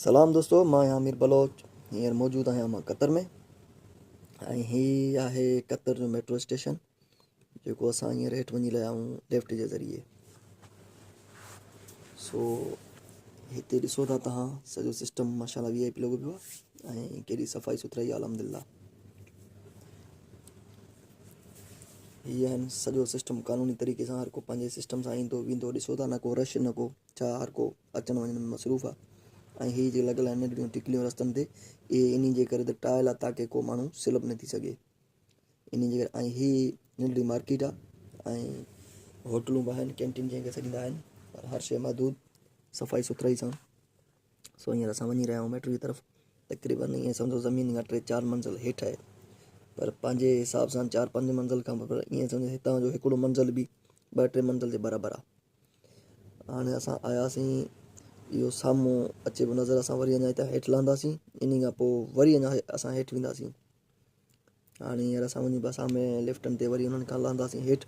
सलाम दोस्तों, मां आमिर बलोच हींअर मौजूदु आहियां मां कतर में। ऐं हीअ आहे कतर जो मेट्रो स्टेशन जेको असां हींअर हेठि वञी रहिया आहियूं लिफ्ट जे ज़रिए। सो हिते ॾिसो था तव्हां, सॼो सिस्टम माशाल्लाह VIP लॻो पियो आहे ऐं केॾी सफ़ाई सुथराई आहे अल्हम्दुलिल्लाह। हीअ आहिनि सॼो सिस्टम क़ानूनी तरीक़े सां, हर को पंहिंजे सिस्टम सां ईंदो वेंदो। ॾिसो था, न को रश न को छा, हर को अचण वञण में मसरूफ़ आहे। ऐं हीअ जे लॻियल आहिनि नंढड़ियूं टिकलियूं रस्तनि ते, इहे इन जे करे त टाइल आहे ताकी को माण्हू स्लिप न थी सघे इन जे करे। ऐं हीअ नंढड़ी मार्केट आहे ऐं होटलूं बि आहिनि, कैंटीन जंहिंखे सॾींदा आहिनि, पर हर शइ महदूद सफ़ाई सुथराई सां। सो हींअर असां वञी रहिया आहियूं मेट्रो जी तरफ़। तक़रीबन ईअं सम्झो ज़मीन खां 3-4 मंज़िल हेठि आहे, पर पंहिंजे हिसाब सां 4-5 मंज़िल खां, पर ईअं सम्झो हितां जो हिकिड़ो मंज़िल बि 2-3 मंज़िल जे बराबरि आहे। हाणे असां आयासीं, इहो साम्हूं अचे पियो नज़र, असां वरी अञा हितां हेठि लहंदासीं, इन खां पोइ वरी अञा असां हेठि वेंदासीं। हाणे हींअर असां वञी बसि में लिफ्टनि ते वरी उन्हनि खां लहंदासीं हेठि।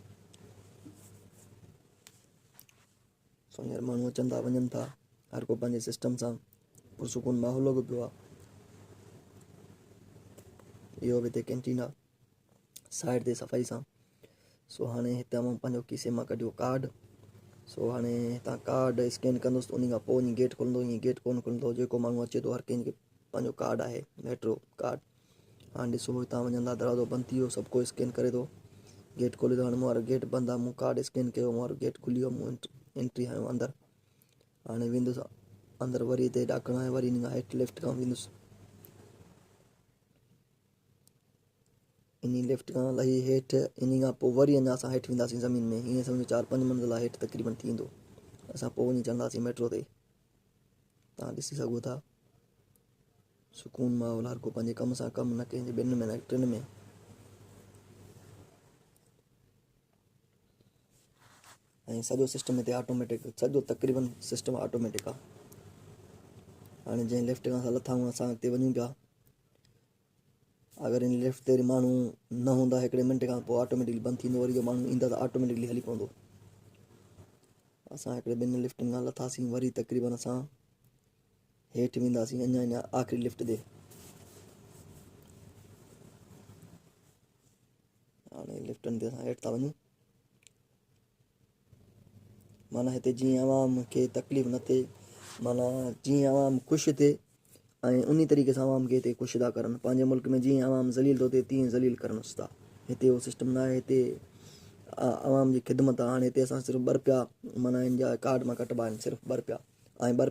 सो हींअर माण्हू अचनि था वञनि था, हर को पंहिंजे सिस्टम सां, पुरसुकून माहौल लॻो पियो आहे। इहो बि हिते कैंटीन आहे साइड ते सफ़ाई सां। सो हाणे हितां मां पंहिंजो खीसे मां कढियो कार्ड। सो हाणे हितां कार्ड स्कैन कंदुसि, उन खां पोइ वञी गेट खुलंदो। ईअं गेट कोन खुलंदो, जेको माण्हू अचे थो हर कंहिंखे पंहिंजो कार्ड आहे, मेट्रो कार्ड। हाणे ॾिसो, हितां वञंदा, दरवाज़ो बंदि थी वियो, सभु को स्कैन करे थो, गेट खोले थो। हाणे मूं वारो गेट बंदि आहे, मूं कार्ड स्कैन कयो, मूं वारो गेट खुली वियो, मूं एंट्री हयो अंदरि। हाणे वेंदुसि अंदरि, वरी हिते ॾाकणु आहे, वरी इन खां हेठि लिफ्ट खां वेंदुसि। इन लिफ्ट खां लही हेठि, इन खां पोइ वरी अञा असां हेठि वेंदासीं ज़मीन में। हीअं सम्झो 4-5 मंज़िल हेठि तक़रीबन थी वेंदो, असां पोइ वञी चढ़ंदासीं मेट्रो ते। तव्हां ॾिसी सघो था, सुकून माहौल, हर को पंहिंजे कम सां कमु, न कंहिंजे ॿिनि में न टिनि में। ऐं सॼो सिस्टम हिते ऑटोमेटिक, सॼो तक़रीबन सिस्टम ऑटोमेटिक आहे। हाणे जंहिं लिफ्ट खां असां लथा आहियूं, असां अॻिते वञूं पिया, अगरि इन लिफ्ट ते माण्हू न हूंदा हिकिड़े मिंट खां पोइ ऑटोमेटिकली बंदि थींदो, वरी इहो माण्हू ईंदा त ऑटोमेटिकली हली पवंदो। असां हिकिड़े 2 लिफ्टनि खां लथासीं, वरी तक़रीबन असां हेठि वेंदासीं अञा आख़िरी लिफ्ट ते। हाणे लिफ्टनि ते असां हेठि था वञूं, माना हिते जीअं आवाम खे तकलीफ़ न थिए, माना जीअं आवाम ख़ुशि थिए, ऐं उन तरीक़े सां आवाम खे हिते ख़ुशि था करनि। पंहिंजे मुल्क में जीअं आवाम ज़लील थो थिए, तीअं ज़लील करनिसि था। हिते उहो सिस्टम न आहे, हिते आवाम जी ख़िदमत आहे। हाणे हिते असां सिर्फ़ु 2 रुपया माना हिन जा कार्ड मां कटिबा आहिनि, सिर्फ़ु 2 रुपया। ऐं 2